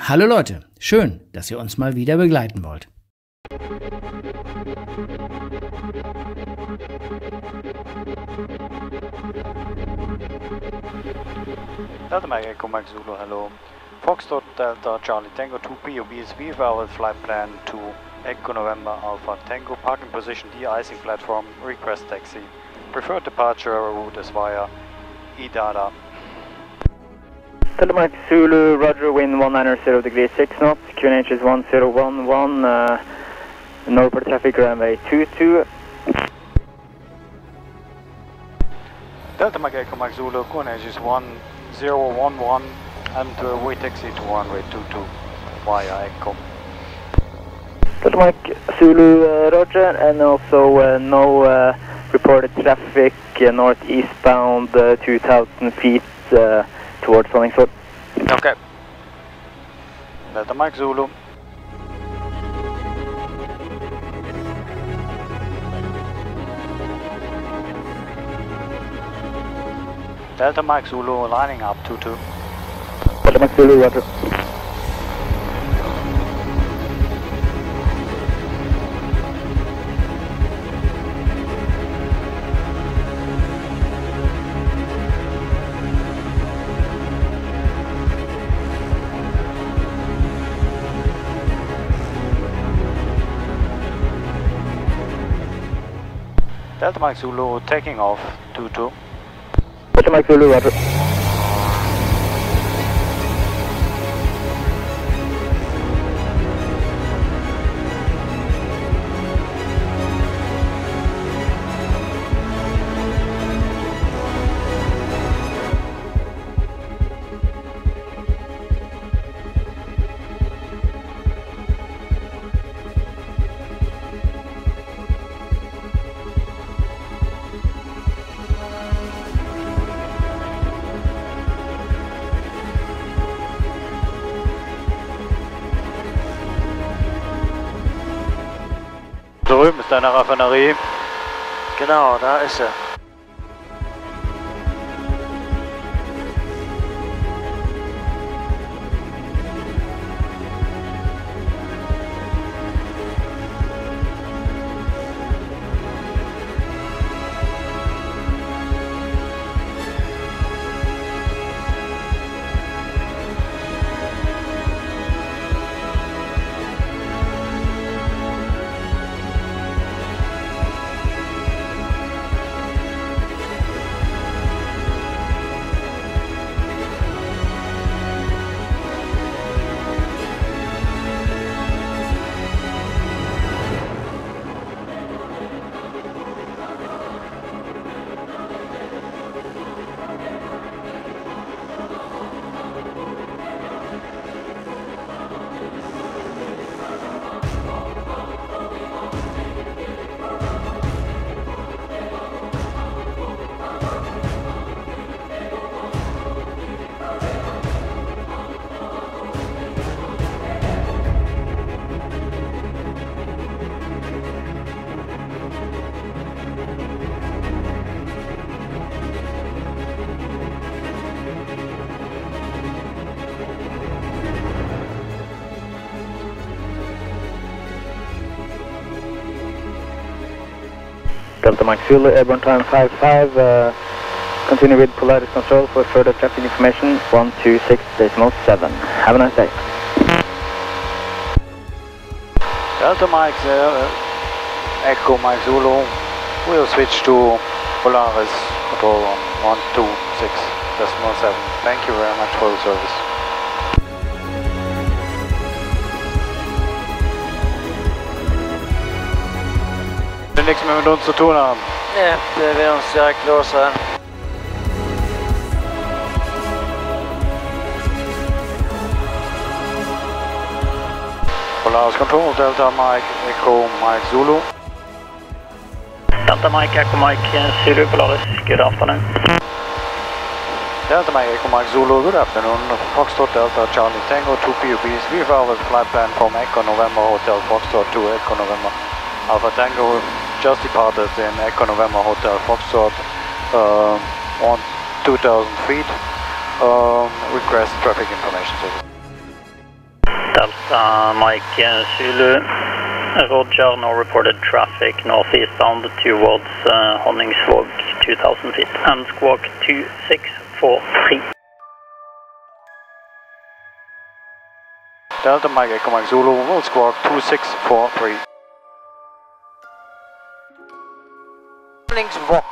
Hallo Leute, schön, dass ihr uns mal wieder begleiten wollt. Delta Mike Echo Mike Zulu, hello. Foxtrot Delta Charlie Tango 2 POBSV valid flight plan to Echo November Alpha Tango, parking position de-icing platform, request taxi. Preferred departure route is via Idada. Delta Mike Zulu, Roger, wind 190 degrees 6 knots, QNH is 1011, northbound traffic runway 22. Delta Mike Echo Mike Zulu, QNH is 1011 and we taxi to runway 22 via Echo. Delta Mike Zulu, Roger, and also no reported traffic northeastbound 2,000 feet towards Hollingsford. Okay. Delta Mike Zulu. Delta Mike Zulu lining up 22. Delta Mike Zulu, Roger. Delta Mike Zulu taking off 22. Delta Mike Zulu, Roger. Drüben ist eine Raffinerie. Genau, da ist er. Delta Mike Zulu, airborne time 55, continue with Polaris control for further traffic information 126.7. Have a nice day. Delta Mike Echo Mike Zulu, we'll switch to Polaris control on 126.7. Thank you very much for the service. Det är nichts mehr mit uns zu tun haben. Nej, det är vi uns direkt låsa. Polaris control, Delta Mike Echo Mike Zulu. Delta Mike Echo Mike Zulu, Polaris, good afternoon. Delta Mike Echo Mike Zulu, good afternoon. Foxtrot Delta Charlie Tango 2 POBs. We valid flight plan from Echo November Hotel Foxtrot to Echo November Alpha Tango. Just departed in Echo November Hotel Foxtrot on 2,000 feet. Request traffic information service. Delta Mike Zulu, Roger, no reported traffic northeastbound towards Honningsvåg 2000 feet and squawk 2643. Delta Mike Echo Mike Zulu, will squawk 2643. Honningsvåg,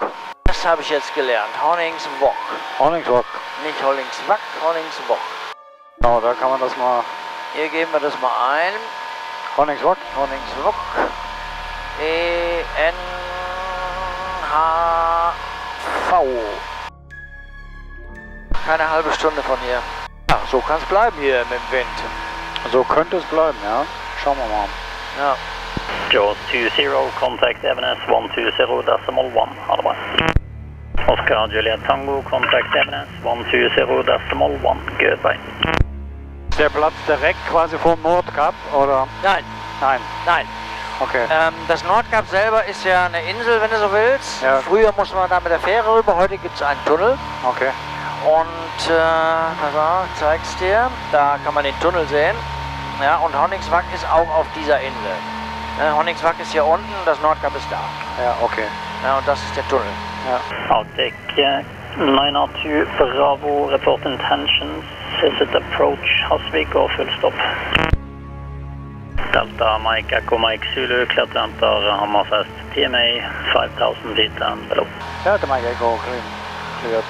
das habe ich jetzt gelernt. Honningsvåg. Honningsvåg. Nicht Honningsvåg, Honningsvåg. Genau, da kann man das mal. Hier geben wir das mal ein. Honningsvåg. Honningsvåg. E-N-H-V. Keine halbe Stunde von hier. Ja, so kann es bleiben hier mit dem Wind. So könnte es bleiben, ja. Schauen wir mal. Ja. Jaws 20, contact Evanes 120.1. Ha det bra. Oscar Juliet Tango, contact Evanes 120.1. Goodbye. Ist der Platz direkt quasi vom Nordkap, oder? Nein. Nein. Nein. Okay. Das Nordkap selber ist ja eine Insel, wenn du so willst. Ja. Früher musste man da mit der Fähre rüber, heute gibt es einen Tunnel. Okay. Und, zeig's dir, da kann man den Tunnel sehen. Ja, und Honningsvåg ist auch auf dieser Insel. Honningsvåg ist hier unten, das Nordkap ist da. Ja, okay. Ja, und das ist der Tunnel. Ja. Outtake 902 Bravo, report intentions, is it approach Hasvik or full stop? Delta Mike Echo Mike Zulu, clear to enter Hammerfest TMA 5000 feet and below. Delta Mike Echo cleared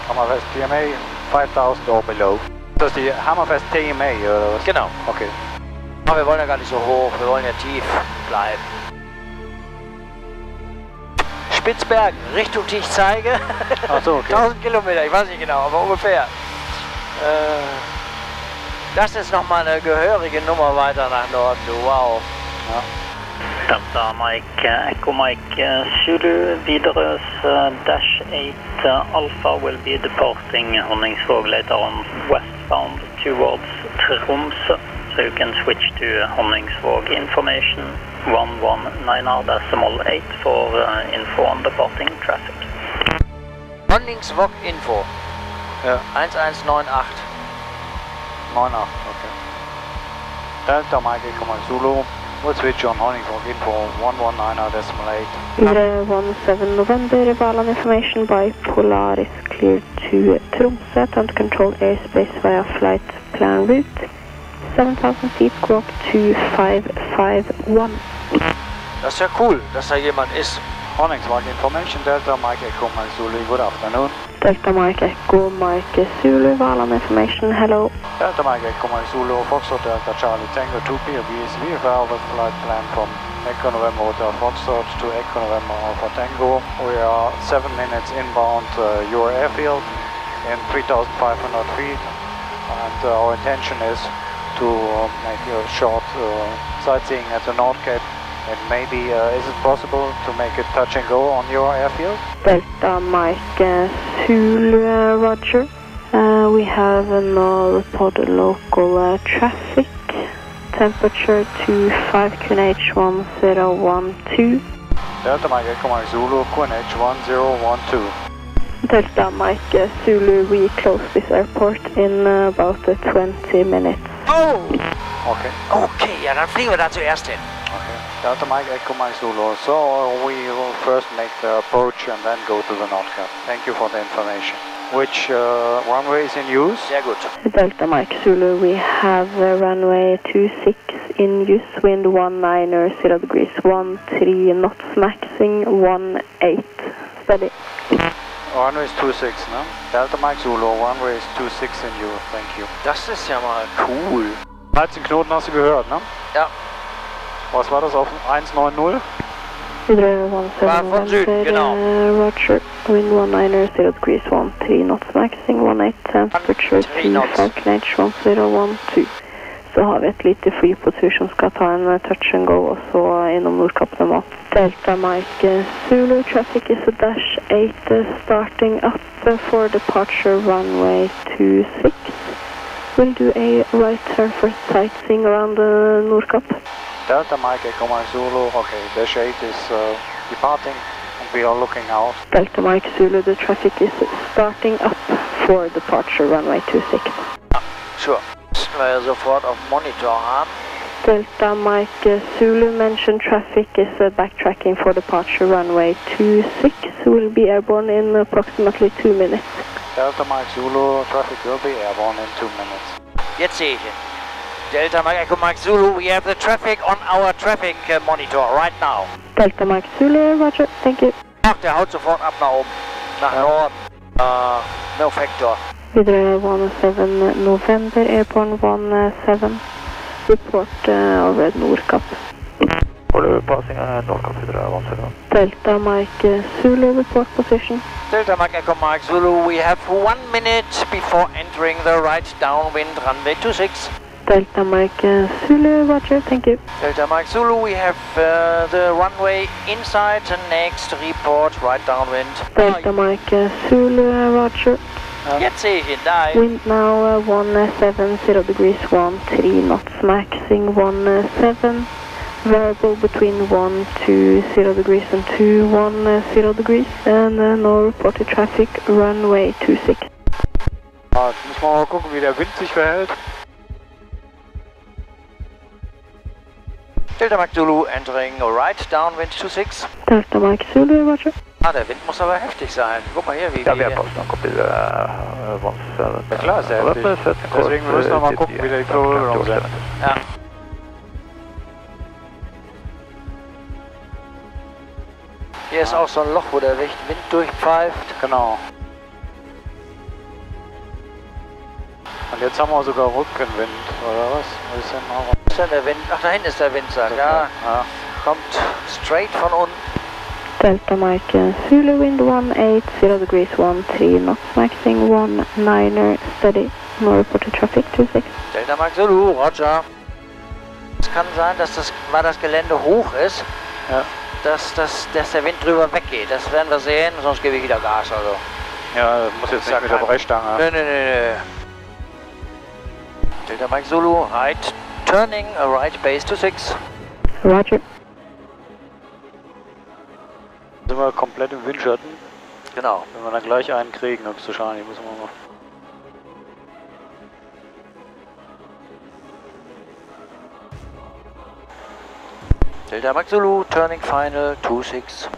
Hammerfest TMA 5000 or below. Das ist die Hammerfest TMA, oder was? Genau. Okay. Aber wir wollen ja gar nicht so hoch, wir wollen ja tief bleiben. Spitzbergen, Richtung die ich zeige. Ach so, okay. 1000 Kilometer, ich weiß nicht genau, aber ungefähr. Das ist nochmal eine gehörige Nummer weiter nach Norden, du, wow. Ja. Delta Mike Echo Mike Zulu, Besonderes Dash 8 Alpha will be departing Honningsvåg later on westbound towards Tromsø, so you can switch to Honningsvåg information 119.8 for info on departing traffic. Honningsvåg Info. Ja. 1198. 98, okay. Delta Mike Echo Mike Zulu, we'll switch on Honningsvåg info 119.8. 17 November, Valand information by Polaris clear to Tromsø, and control airspace via flight plan route 7000 feet, squawk 2551. Das ist ja cool, dass da jemand ist. Honningsvåg information, Delta Mike Echo Mike Zulu, good afternoon. Delta Mike Echo Mike Zulu, Valand information, hello. Delta Mike Echo Mike Zulu, Foxtrot Delta Charlie Tango 2P of BSV, Velvet flight plan from Echo November Hotel Foxtrot to Echo November Alpha Tango. We are 7 minutes inbound your airfield in 3,500 feet, and our intention is to make a short sightseeing at the Nordkap. And maybe, is it possible to make it touch and go on your airfield? Delta Mike Zulu, Roger. We have no reported local traffic. Temperature to 5 QNH 1012. Delta Mike Echo Mike Zulu, QNH 1012. Delta Mike Zulu, we close this airport in about 20 minutes. Oh! Okay. Okay, ja, dann fliegen wir da zuerst hin. Okay. Delta Mike Echo Mike Zulu. So we will first make the approach and then go to the Nordkap. Thank you for the information. Which runway is in use? Sehr gut. Delta Mike Zulu, we have runway 26 in use, wind 19 0 degrees, 13 knots, maxing 18. Steady. Runway is 26, ne? Delta Mike Zulu, runway is 26 in use. Thank you. Das ist ja mal cool. 13 Knoten hast du gehört, ne? Ja. Was war das auf 190? War von Süden, genau. Roger, wind 19 0 degrees, 13 knots, maxing 18, temperature 25 knh 1012. Så har vi ett litet flygpåtur som ska ta en touch and go och så inom Nordkap normalt. Delta Mike Zulu, traffic is a dash 8 starting up for departure runway 26. We'll do a right turn for sightseeing around the Nordkap. Delta Mike Echo Mike Zulu, okay, dash 8 is departing and we are looking out. Delta Mike Zulu, the traffic is starting up for departure runway 26. Sure. sollten wir ja sofort auf dem Monitor haben. Delta Mike Zulu mentioned traffic is backtracking for departure runway 26. Will be airborne in approximately 2 minutes. Delta Mike Zulu, traffic will be airborne in 2 minutes. Jetzt sehe ich ihn. Delta Mike Echo Mike Zulu, we have the traffic on our traffic monitor right now. Delta Mike Zulu, roger, thank you. Ach, der haut sofort ab nach oben. Nach Norden. No factor. Vidare 17 November, airborne 17. Report over Nordkap. Passing Nordkap Vidare 17. Delta Mike Zulu, report position. Delta Mike Echo Mike Zulu, we have 1 minute before entering the right downwind runway 26. Delta Mike Zulu, roger, thank you. Delta Mike Zulu, we have the runway inside the next report, right downwind. Delta Mike Zulu, roger. Jetzt sehe ich ihn, da. Wind now 170 degrees, 13 knots, maxing 17. Variable between 120 degrees and 210 degrees, and no reported traffic, runway 26. Ja, jetzt müssen wir mal gucken, wie der Wind sich verhält. Delta Mike Zulu entering right downwind 26. Delta Mike Zulu, roger. Ah, der Wind muss aber heftig sein. Guck mal hier, wie Ja, wir haben Nordkap Vidare 17. Ja klar, ist der heftig. Deswegen müssen wir mal gucken, wie die Flugübergänge sind. Ja. Hier ist auch so ein Loch, wo der Wind durchpfeift. Genau. Und jetzt haben wir sogar Rückenwind, oder was? Was ist denn noch? Wo ist denn der Wind? Ach, da hinten ist der Windsack. Ja, kommt straight von unten. Delta Mike Zulu, wind 180 degrees, 13 knots, maxing 19er, steady, no reported traffic, 26. Delta Mike Zulu, roger. Es kann sein, dass weil das Gelände hoch ist, Ja. dass der Wind drüber weggeht. Das werden wir sehen, sonst gebe ich wieder Gas. Also. Ja, das muss jetzt nicht mit der Brechstange. Nee. Delta Mike Zulu, right, turning, right base 26. Roger. Sind wir komplett im Windschatten. Genau. Wenn wir dann gleich einen kriegen, höchstwahrscheinlich müssen wir mal. Delta Mike Zulu, turning final 26.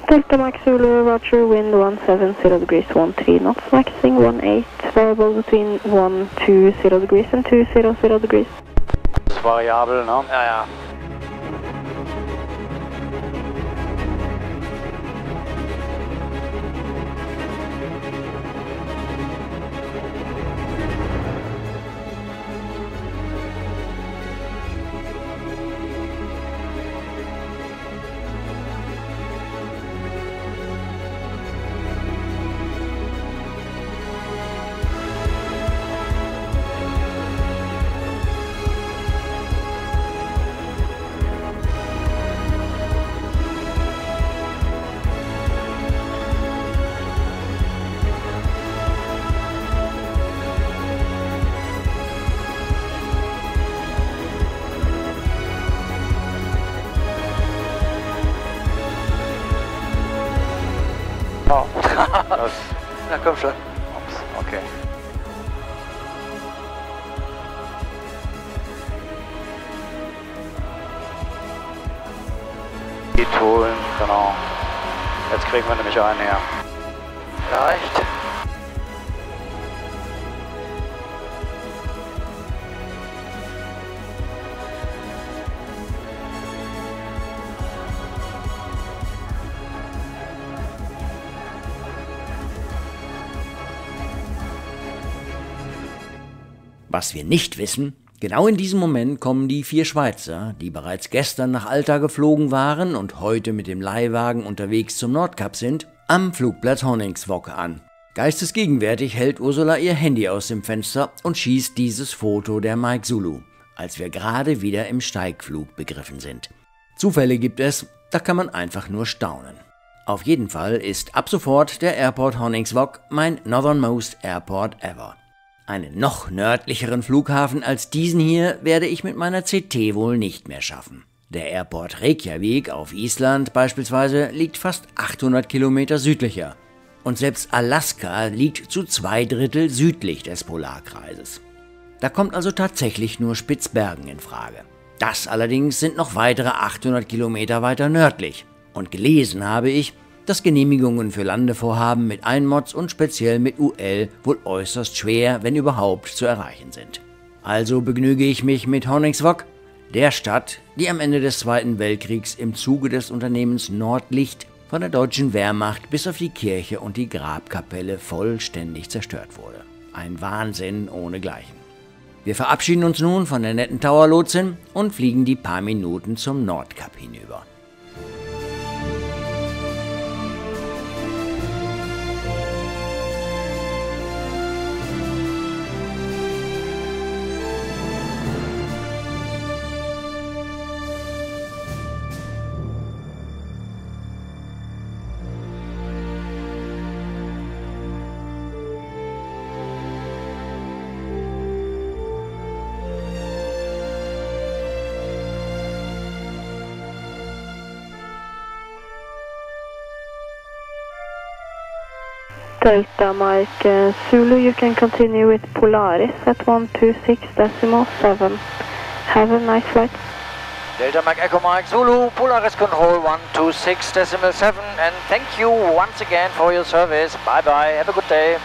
Delta Mike Zulu, roger, wind 170 degrees, 13 knots, maxing 18, variable between 120 degrees and 200 degrees. Das ist variabel, ne? Ja. Oh, das. Na komm schon. Ups, okay. Die holen, genau. Jetzt kriegen wir nämlich einen her. Reicht. Was wir nicht wissen, genau in diesem Moment kommen die 4 Schweizer, die bereits gestern nach Alta geflogen waren und heute mit dem Leihwagen unterwegs zum Nordkap sind, am Flugplatz Honningsvåg an. Geistesgegenwärtig hält Ursula ihr Handy aus dem Fenster und schießt dieses Foto der Mike Zulu, als wir gerade wieder im Steigflug begriffen sind. Zufälle gibt es, da kann man einfach nur staunen. Auf jeden Fall ist ab sofort der Airport Honningsvåg mein northernmost Airport ever. Einen noch nördlicheren Flughafen als diesen hier werde ich mit meiner CT wohl nicht mehr schaffen. Der Airport Reykjavik auf Island beispielsweise liegt fast 800 Kilometer südlicher. Und selbst Alaska liegt zu 2/3 südlich des Polarkreises. Da kommt also tatsächlich nur Spitzbergen in Frage. Das allerdings sind noch weitere 800 Kilometer weiter nördlich. Und gelesen habe ich, dass Genehmigungen für Landevorhaben mit Einmods und speziell mit UL wohl äußerst schwer, wenn überhaupt, zu erreichen sind. Also begnüge ich mich mit Honningsvåg, der Stadt, die am Ende des Zweiten Weltkriegs im Zuge des Unternehmens Nordlicht von der deutschen Wehrmacht bis auf die Kirche und die Grabkapelle vollständig zerstört wurde. Ein Wahnsinn ohnegleichen. Wir verabschieden uns nun von der netten Towerlotsin und fliegen die paar Minuten zum Nordkap hinüber. Delta Mike Zulu, you can continue with Polaris at 126.7. Have a nice flight. Delta Mike Echo Mike Zulu, Polaris Control 126.7, and thank you once again for your service. Bye bye, have a good day.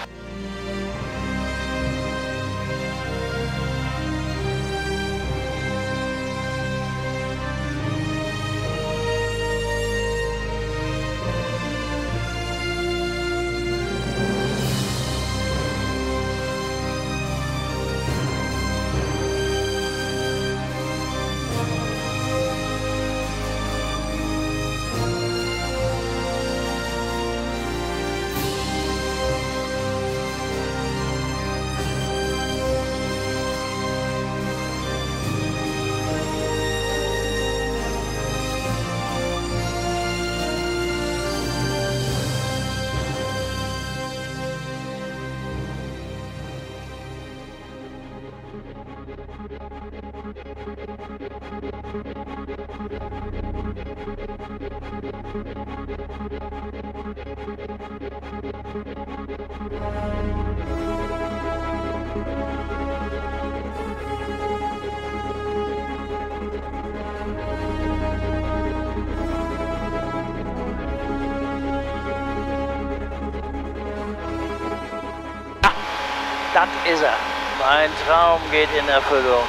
Das ist er. Mein Traum geht in Erfüllung.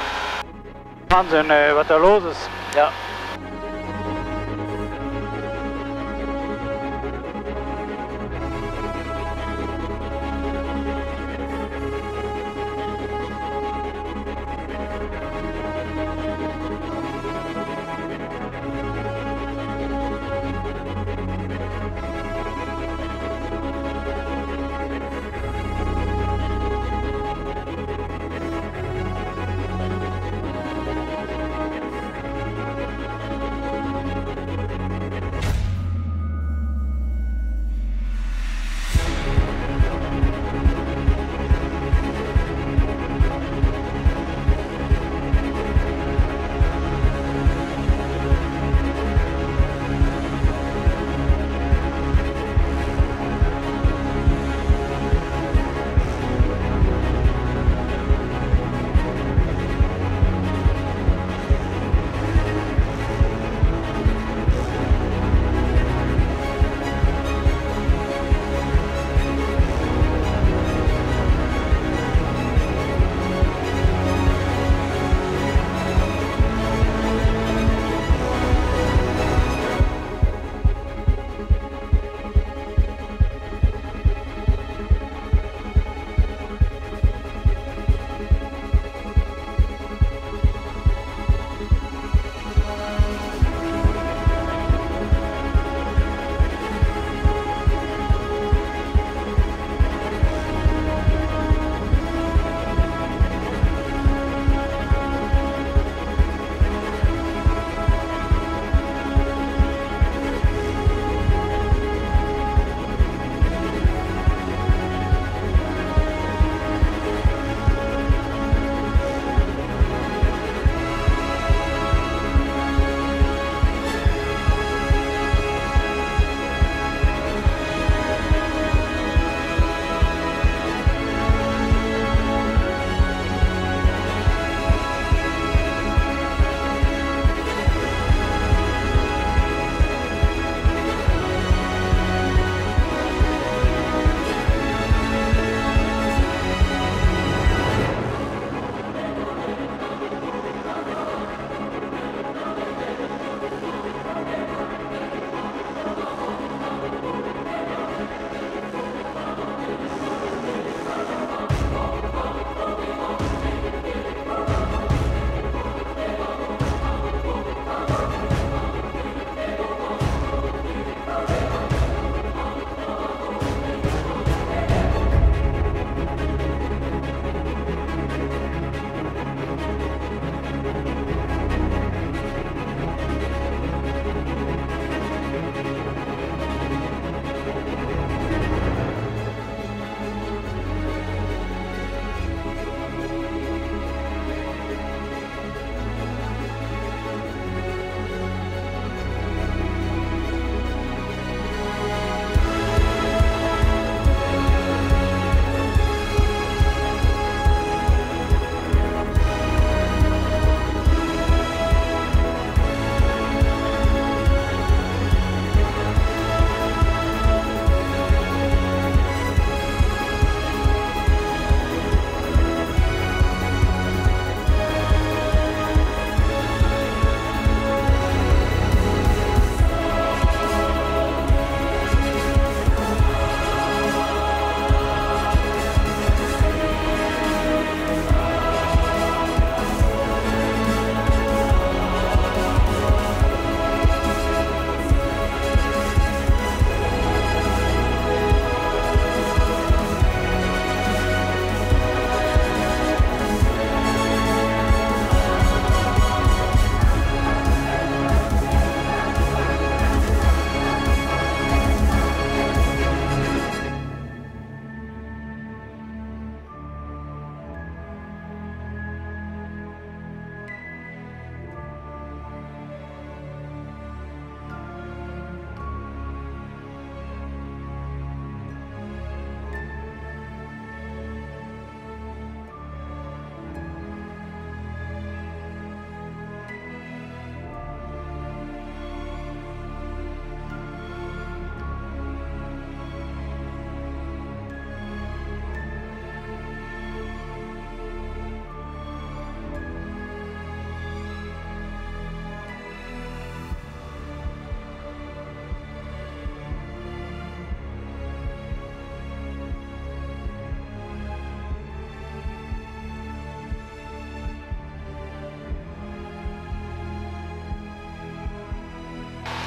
Wahnsinn, was da los ist. Ja.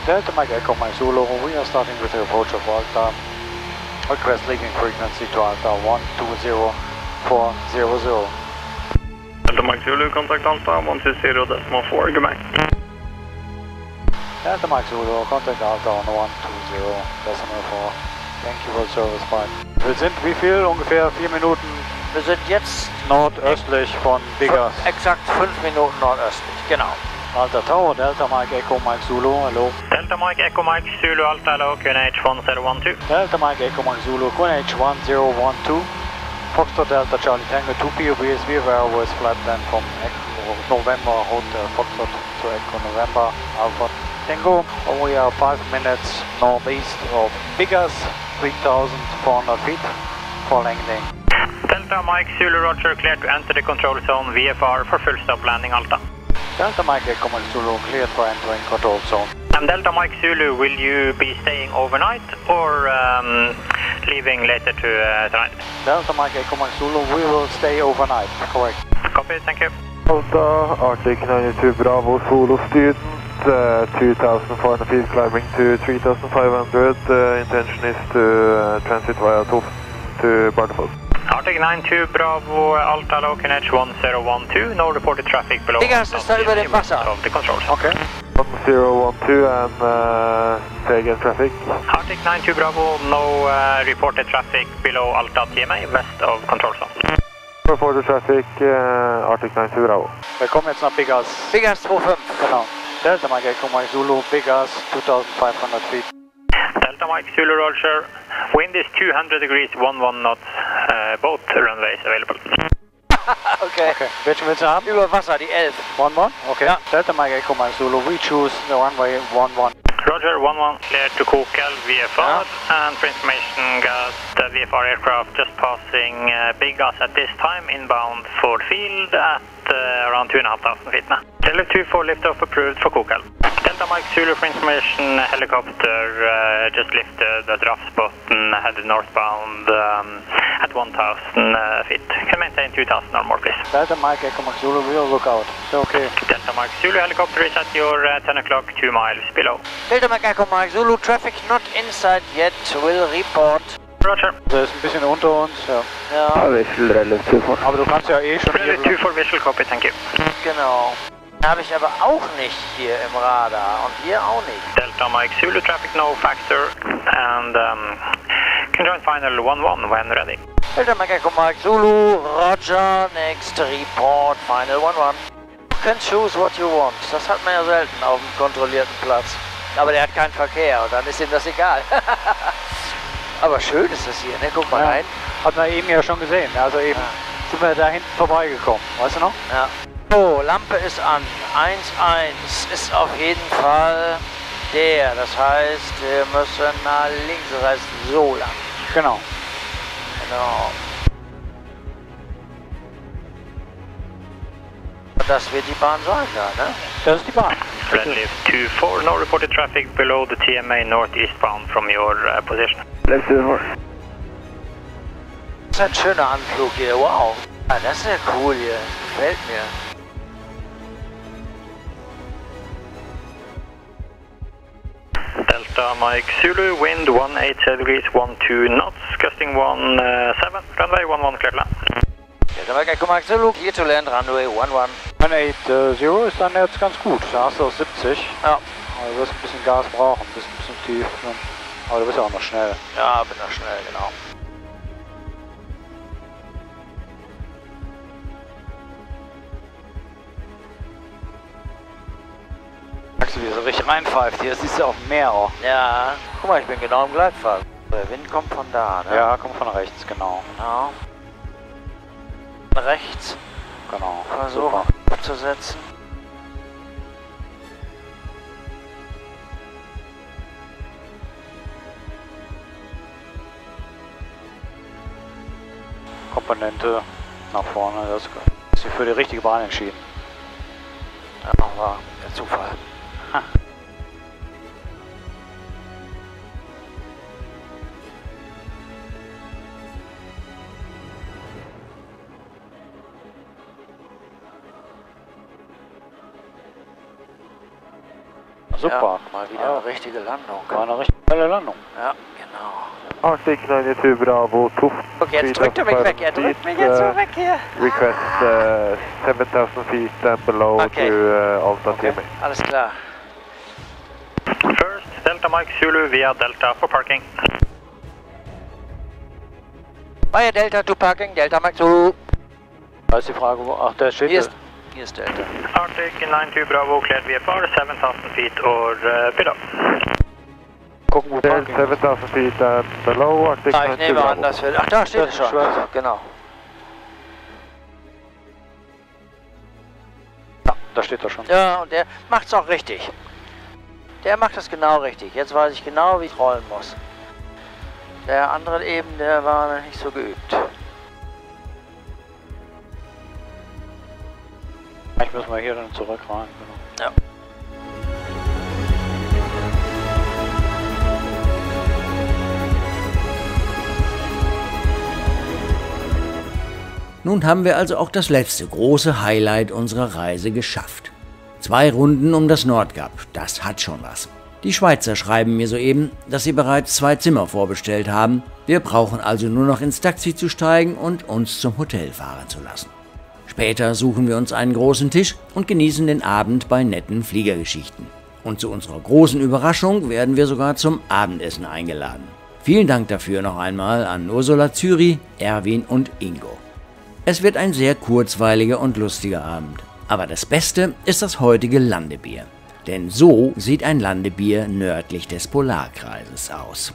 Delta Mike Echo Mike Zulu, we are starting with the approach of Alta. Request leaving frequency to Alta 120400. Delta Mike Zulu, contact Alta 120.4, goodbye. Delta Mike Zulu, contact Alta on 120.4. Thank you for the service, bye. Wir sind wie viel? Ungefähr 4 Minuten Wir sind jetzt nordöstlich von Biggers. exakt 5 Minuten nordöstlich, genau. Alta Tower, Delta Mike Echo Mike Zulu, hallo. Delta Mike Echo Mike Zulu Alta, hello, QNH 1012. Delta Mike Echo Mike Zulu, QNH 1012. Foxtrot Delta Charlie Tango 2 POBs, we were with flight plan from Echo November, Hotel Foxtrot to Echo November, Alpha Tango. We are 5 minutes northeast of Biggers, 3,400 feet for landing. Delta Mike Zulu Roger, clear to enter the control zone VFR for full stop landing Alta. Delta Mike Echo Mike Zulu, cleared for entering control zone. And Delta Mike Zulu, will you be staying overnight or leaving later tonight? Delta Mike Echo Mike Zulu, we will stay overnight, correct. Copy, thank you. Alta, Arctic 92 Bravo, Solo student, 2,400 feet climbing to 3,500. Intention is to transit via Toft to Bardufoss. Arctic 92 Bravo, Alta low, QNH 1012, no reported traffic below. Biggers ist da über dem Wasser. Of the controls. Okay. 1012 and say again traffic. Arctic 92 Bravo, no reported traffic below Alta TMA, west of control zone. Reported traffic, Arctic 92 Bravo. Wir kommen jetzt nach Biggers. Biggers 25. Genau. Delta Mike Echo Mike Zulu, Biggers, 2,500 feet. Delta Mike Zulu Roger, wind is 200 degrees, 11 knots, both runways available. Okay. Okay. Welchen willst du haben? Über Wasser, die 11. 1-1? Okay. Ja. Delta Mike Echo Mike Zulu, we choose the runway 1-1. Roger, 1-1, clear to Kokel VFR, and for information, got the VFR aircraft just passing Biggers at this time, inbound for field at around 2,500 feet now. Delta 24 liftoff approved for Kokel. Delta Mike Zulu, for information, helicopter just lifted the draft spot and headed northbound at 1,000 feet. Can maintain 2,000 or more, please. Delta Mike Echo Mike Zulu, we'll look out. So okay. Delta Mike Zulu helicopter is at your 10 o'clock, 2 miles below. Delta Mike Echo Mike Zulu, traffic not inside yet, will report. Roger. Der ist ein bisschen unter uns, ja. Ja, Aber du kannst ja eh schon hier Really 2 for visual copy, thank you. genau. Habe ich aber auch nicht hier im Radar und hier auch nicht. Delta Mike Zulu traffic no factor and can join final 1-1 when ready. Delta Mike Echo Mike Zulu, Roger, next report, final 1-1. You can choose what you want. Das hat man ja selten auf dem kontrollierten Platz. Aber der hat keinen Verkehr und dann ist ihm das egal. Aber schön ist das hier, ne? Guck mal rein. Hat man eben ja schon gesehen. Also eben sind wir da hinten vorbeigekommen. Weißt du noch? Ja. So, Lampe ist an. 1-1 ist auf jeden Fall der. Das heißt, wir müssen nach links, das heißt so lang. Genau. Genau. Und das wird die Bahn sein da, ne? Das ist die Bahn. Friendly 2-4, no reported traffic below the TMA northeastbound from your position. Let's do it. Das ist ein schöner Anflug hier, wow. Ja, das ist ja cool hier, gefällt mir. Delta Mike Zulu, wind 180 degrees, 12 knots, gusting 17, runway 11 clear to land. Delta Mike Echo Mike Zulu, here to land, runway 11. 180 ist dann jetzt ganz gut. Da hast du auf 70. Ja. Aber du wirst ein bisschen Gas brauchen, ein bisschen tief. Ne? Aber du bist ja auch noch schnell. Ja, bin noch schnell, genau. Merkst du, wie so richtig reinpfeift hier? Das siehst du auf dem Meer auch. Ja, guck mal, ich bin genau im Gleitpfad. Der Wind kommt von da, ne? Ja, kommt von rechts, genau. Genau. Rechts Genau. versuchen abzusetzen. Komponente nach vorne, das ist sich für die richtige Bahn entschieden. Ja, war der Zufall. Ha. Super. Ja, mal wieder eine richtige Landung. War eine richtig tolle Landung. Ja, genau. Arctic 92 Bravo 2. Okay, jetzt drückt er mich weg. Er drückt mich jetzt so weg hier. Request 7,000 feet and below Okay. to Alta TMA. Alles klar. First, Delta Mike Zulu via Delta for parking. Via Delta to parking, Delta Mike Zulu. Da ist die Frage, wo. Ach, der steht Hier ist Delta. Arctic 92 Bravo cleared VFR 7000 feet or below. Gucken, wo There's Parking 7,000 feet and below Arctic Ah, ich 92 nehme Bravo. an, das wird. Ach, da steht Das es ist schon. Schweizer. Genau. Ja, da steht er schon. Ja, und der macht's auch richtig. Der macht das genau richtig. Jetzt weiß ich genau, wie ich rollen muss. Der andere eben, der war nicht so geübt. Vielleicht müssen wir hier dann zurück rein. Genau. Ja. Nun haben wir also auch das letzte große Highlight unserer Reise geschafft. 2 Runden um das Nordkap, das hat schon was. Die Schweizer schreiben mir soeben, dass sie bereits 2 Zimmer vorbestellt haben. Wir brauchen also nur noch ins Taxi zu steigen und uns zum Hotel fahren zu lassen. Später suchen wir uns einen großen Tisch und genießen den Abend bei netten Fliegergeschichten. Und zu unserer großen Überraschung werden wir sogar zum Abendessen eingeladen. Vielen Dank dafür noch einmal an Ursula Zyri, Erwin und Ingo. Es wird ein sehr kurzweiliger und lustiger Abend. Aber das Beste ist das heutige Landebier. Denn so sieht ein Landebier nördlich des Polarkreises aus.